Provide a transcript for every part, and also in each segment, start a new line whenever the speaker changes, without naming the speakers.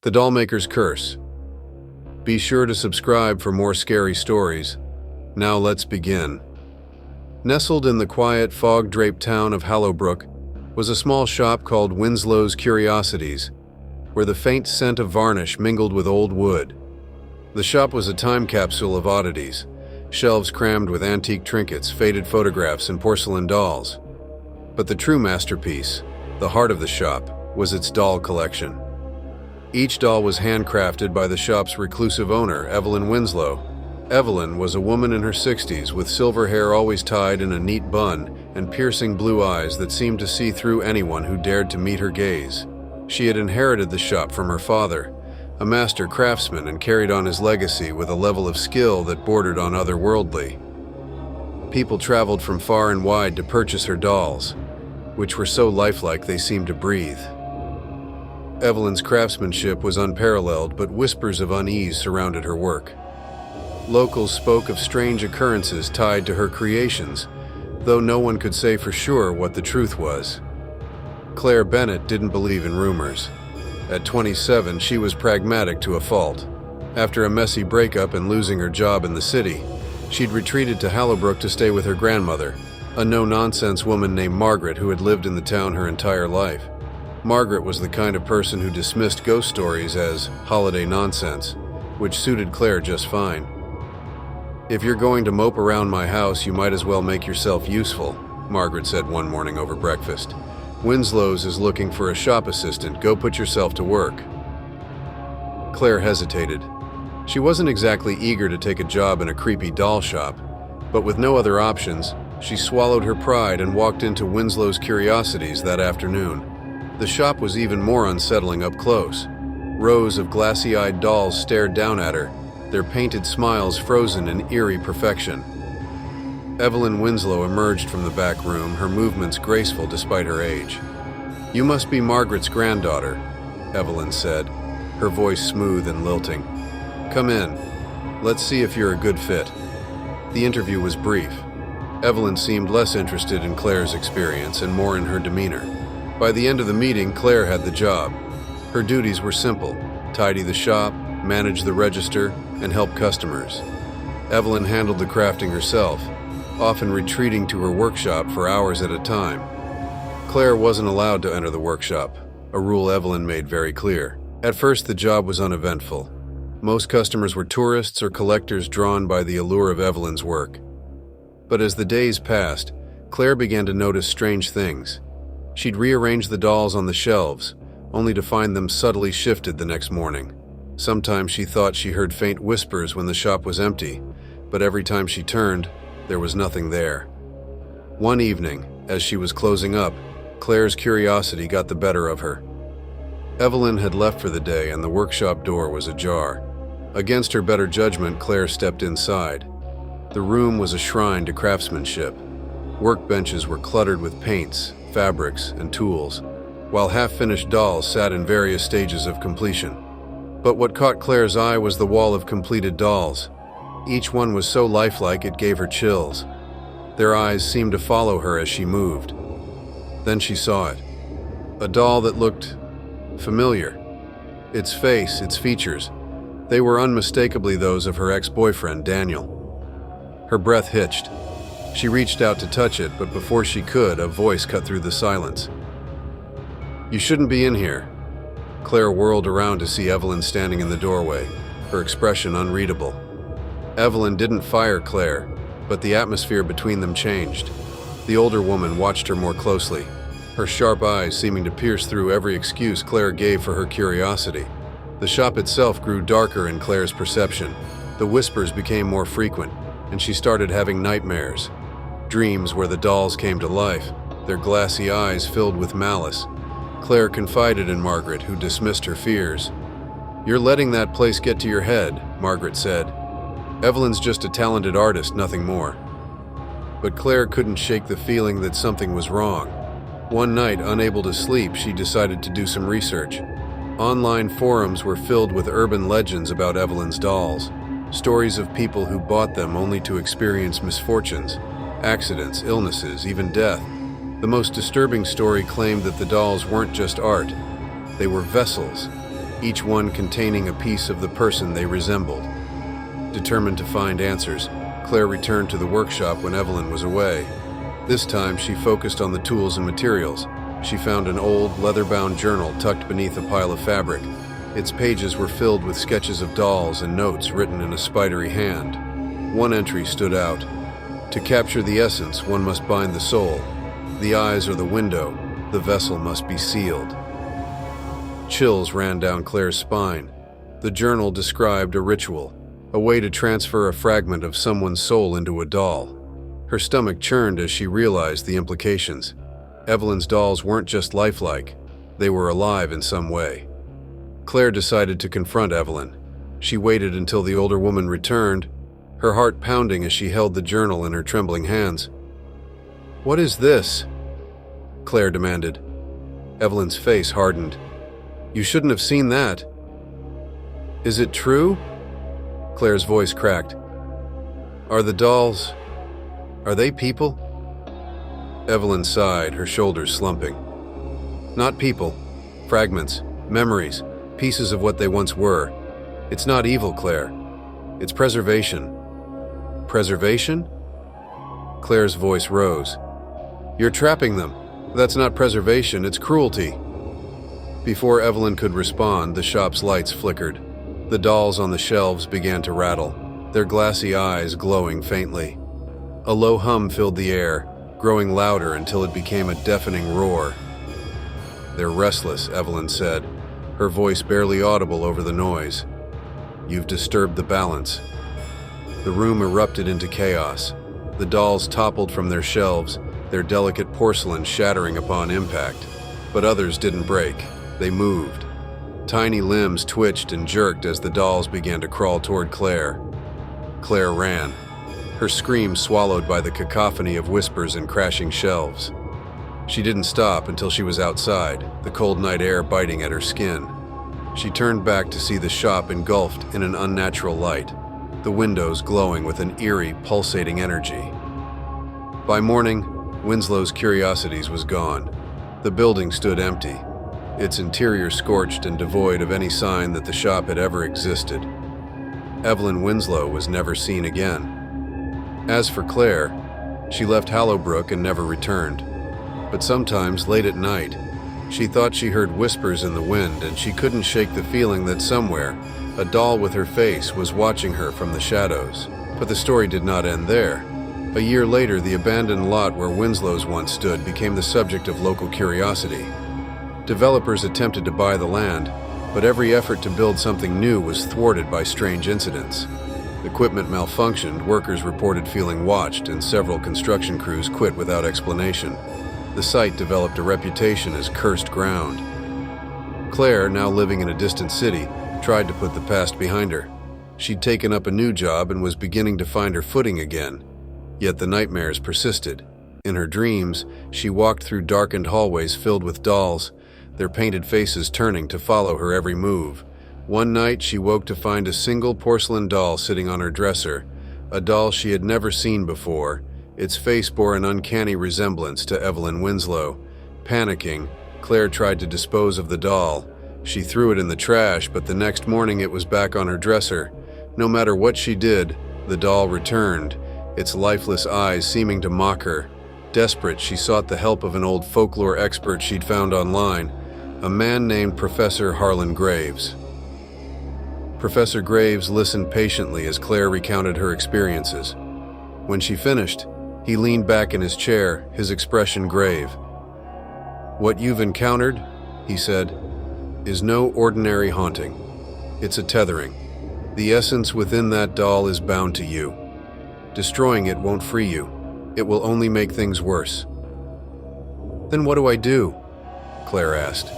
The Dollmakers Curse. Be sure to subscribe for more scary stories. Now let's begin. Nestled in the quiet, fog-draped town of Hallowbrook was a small shop called Winslow's Curiosities, where the faint scent of varnish mingled with old wood. The shop was a time capsule of oddities, shelves crammed with antique trinkets, faded photographs, and porcelain dolls. But the true masterpiece, the heart of the shop, was its doll collection. Each doll was handcrafted by the shop's reclusive owner, Evelyn Winslow. Evelyn was a woman in her 60s with silver hair always tied in a neat bun and piercing blue eyes that seemed to see through anyone who dared to meet her gaze. She had inherited the shop from her father, a master craftsman, and carried on his legacy with a level of skill that bordered on otherworldly. People traveled from far and wide to purchase her dolls, which were so lifelike they seemed to breathe. Evelyn's craftsmanship was unparalleled, but whispers of unease surrounded her work. Locals spoke of strange occurrences tied to her creations, though no one could say for sure what the truth was. Claire Bennett didn't believe in rumors. At 27, she was pragmatic to a fault. After a messy breakup and losing her job in the city, she'd retreated to Hallowbrook to stay with her grandmother, a no-nonsense woman named Margaret who had lived in the town her entire life. Margaret was the kind of person who dismissed ghost stories as holiday nonsense, which suited Claire just fine. "If you're going to mope around my house, you might as well make yourself useful," Margaret said one morning over breakfast. "Winslow's is looking for a shop assistant. Go put yourself to work." Claire hesitated. She wasn't exactly eager to take a job in a creepy doll shop, but with no other options, she swallowed her pride and walked into Winslow's Curiosities that afternoon. The shop was even more unsettling up close. Rows of glassy-eyed dolls stared down at her, their painted smiles frozen in eerie perfection. Evelyn Winslow emerged from the back room, her movements graceful despite her age. "You must be Margaret's granddaughter," Evelyn said, her voice smooth and lilting. "Come in. Let's see if you're a good fit." The interview was brief. Evelyn seemed less interested in Claire's experience and more in her demeanor. By the end of the meeting, Claire had the job. Her duties were simple: tidy the shop, manage the register, and help customers. Evelyn handled the crafting herself, often retreating to her workshop for hours at a time. Claire wasn't allowed to enter the workshop, a rule Evelyn made very clear. At first, the job was uneventful. Most customers were tourists or collectors drawn by the allure of Evelyn's work. But as the days passed, Claire began to notice strange things. She'd rearrange the dolls on the shelves, only to find them subtly shifted the next morning. Sometimes she thought she heard faint whispers when the shop was empty, but every time she turned, there was nothing there. One evening, as she was closing up, Claire's curiosity got the better of her. Evelyn had left for the day and the workshop door was ajar. Against her better judgment, Claire stepped inside. The room was a shrine to craftsmanship. Workbenches were cluttered with paints, fabrics, and tools, while half-finished dolls sat in various stages of completion. But what caught Claire's eye was the wall of completed dolls. Each one was so lifelike it gave her chills. Their eyes seemed to follow her as she moved. Then she saw it. A doll that looked familiar. Its face, its features, they were unmistakably those of her ex-boyfriend, Daniel. Her breath hitched. She reached out to touch it, but before she could, a voice cut through the silence. "You shouldn't be in here." Claire whirled around to see Evelyn standing in the doorway, her expression unreadable. Evelyn didn't fire Claire, but the atmosphere between them changed. The older woman watched her more closely, her sharp eyes seeming to pierce through every excuse Claire gave for her curiosity. The shop itself grew darker in Claire's perception. The whispers became more frequent, and she started having nightmares. Dreams where the dolls came to life, their glassy eyes filled with malice. Claire confided in Margaret, who dismissed her fears. "You're letting that place get to your head," Margaret said. "Evelyn's just a talented artist, nothing more." But Claire couldn't shake the feeling that something was wrong. One night, unable to sleep, she decided to do some research. Online forums were filled with urban legends about Evelyn's dolls, stories of people who bought them only to experience misfortunes, accidents, illnesses, even death. The most disturbing story claimed that the dolls weren't just art, they were vessels. each one containing a piece of the person they resembled. Determined to find answers, Claire returned to the workshop when Evelyn was away. This time, she focused on the tools and materials. She found an old, leather-bound journal tucked beneath a pile of fabric. Its pages were filled with sketches of dolls and notes written in a spidery hand. One entry stood out. To capture the essence, one must bind the soul. The eyes are the window. The vessel must be sealed. Chills ran down Claire's spine. The journal described a ritual, a way to transfer a fragment of someone's soul into a doll. Her stomach churned as she realized the implications. Evelyn's dolls weren't just lifelike, they were alive in some way. Claire decided to confront Evelyn. She waited until the older woman returned, her heart pounding as she held the journal in her trembling hands. "What is this?" Claire demanded. Evelyn's face hardened. "You shouldn't have seen that." "Is it true?" Claire's voice cracked. "Are the dolls... are they people?" Evelyn sighed, her shoulders slumping. "Not people. Fragments, memories, pieces of what they once were. It's not evil, Claire. It's preservation." "Preservation?" Claire's voice rose. "You're trapping them. That's not preservation, it's cruelty." Before Evelyn could respond, the shop's lights flickered. The dolls on the shelves began to rattle, their glassy eyes glowing faintly. A low hum filled the air, growing louder until it became a deafening roar. "They're restless," Evelyn said, her voice barely audible over the noise. "You've disturbed the balance." The room erupted into chaos. The dolls toppled from their shelves, their delicate porcelain shattering upon impact. But others didn't break. They moved. Tiny limbs twitched and jerked as the dolls began to crawl toward Claire. Claire ran, her scream swallowed by the cacophony of whispers and crashing shelves. She didn't stop until she was outside, the cold night air biting at her skin. She turned back to see the shop engulfed in an unnatural light, the windows glowing with an eerie, pulsating energy. By morning, Winslow's Curiosities was gone. The building stood empty, its interior scorched and devoid of any sign that the shop had ever existed. Evelyn Winslow was never seen again. As for Claire, she left Hallowbrook and never returned. But sometimes, late at night, she thought she heard whispers in the wind, and she couldn't shake the feeling that somewhere, a doll with her face was watching her from the shadows. But the story did not end there. A year later, the abandoned lot where Winslow's once stood became the subject of local curiosity. Developers attempted to buy the land, but every effort to build something new was thwarted by strange incidents. Equipment malfunctioned, workers reported feeling watched, and several construction crews quit without explanation. The site developed a reputation as cursed ground. Claire, now living in a distant city, tried to put the past behind her. She'd taken up a new job and was beginning to find her footing again. Yet the nightmares persisted. In her dreams, she walked through darkened hallways filled with dolls, their painted faces turning to follow her every move. One night, she woke to find a single porcelain doll sitting on her dresser, a doll she had never seen before. Its face bore an uncanny resemblance to Evelyn Winslow. Panicking, Claire tried to dispose of the doll. She threw it in the trash, but the next morning it was back on her dresser. No matter what she did, the doll returned, its lifeless eyes seeming to mock her. Desperate, she sought the help of an old folklore expert she'd found online, a man named Professor Harlan Graves. Professor Graves listened patiently as Claire recounted her experiences. When she finished, he leaned back in his chair, his expression grave. "What you've encountered," he said, "is no ordinary haunting. It's a tethering. The essence within that doll is bound to you. Destroying it won't free you. It will only make things worse." "Then what do I do?" Claire asked,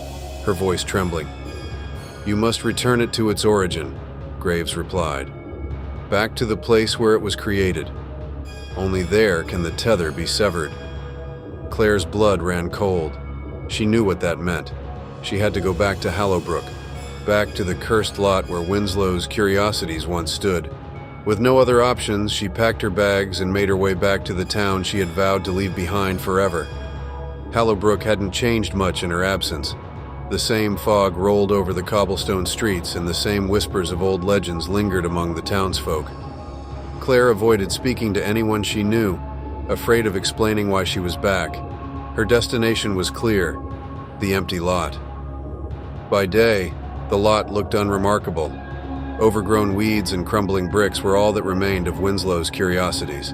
her voice trembling. "You must return it to its origin," Graves replied. "Back to the place where it was created. Only there can the tether be severed." Claire's blood ran cold. She knew what that meant. She had to go back to Hallowbrook, back to the cursed lot where Winslow's Curiosities once stood. With no other options, she packed her bags and made her way back to the town she had vowed to leave behind forever. Hallowbrook hadn't changed much in her absence. The same fog rolled over the cobblestone streets, and the same whispers of old legends lingered among the townsfolk. Claire avoided speaking to anyone she knew, afraid of explaining why she was back. Her destination was clear: the empty lot. By day, the lot looked unremarkable. Overgrown weeds and crumbling bricks were all that remained of Winslow's curiosities.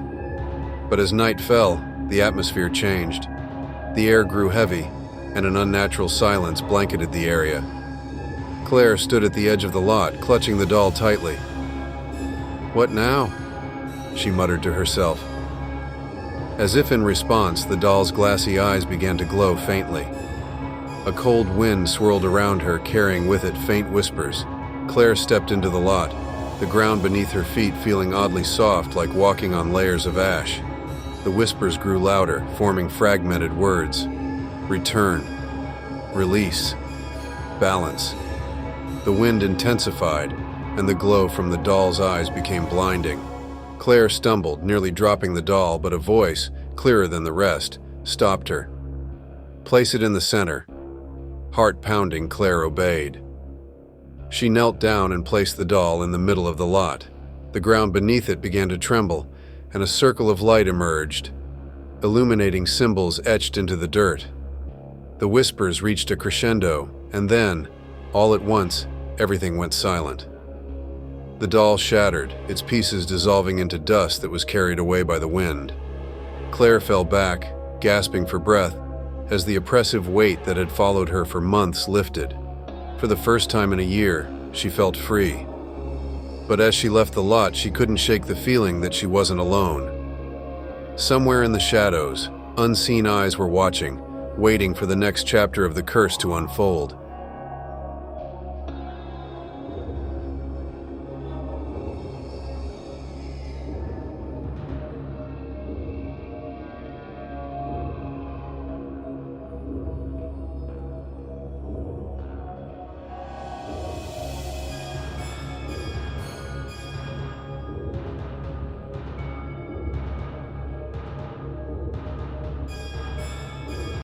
But as night fell, the atmosphere changed. The air grew heavy, and an unnatural silence blanketed the area. Claire stood at the edge of the lot, clutching the doll tightly. "What now?" she muttered to herself. As if in response, the doll's glassy eyes began to glow faintly. A cold wind swirled around her, carrying with it faint whispers. Claire stepped into the lot, the ground beneath her feet feeling oddly soft, like walking on layers of ash. The whispers grew louder, forming fragmented words. Return. Release. Balance. The wind intensified, and the glow from the doll's eyes became blinding. Claire stumbled, nearly dropping the doll, but a voice, clearer than the rest, stopped her. "Place it in the center." Heart pounding, Claire obeyed. She knelt down and placed the doll in the middle of the lot. The ground beneath it began to tremble, and a circle of light emerged, illuminating symbols etched into the dirt. The whispers reached a crescendo, and then, all at once, everything went silent. The doll shattered, its pieces dissolving into dust that was carried away by the wind. Claire fell back, gasping for breath, as the oppressive weight that had followed her for months lifted. For the first time in a year, she felt free. But as she left the lot, she couldn't shake the feeling that she wasn't alone. Somewhere in the shadows, unseen eyes were watching, waiting for the next chapter of the curse to unfold.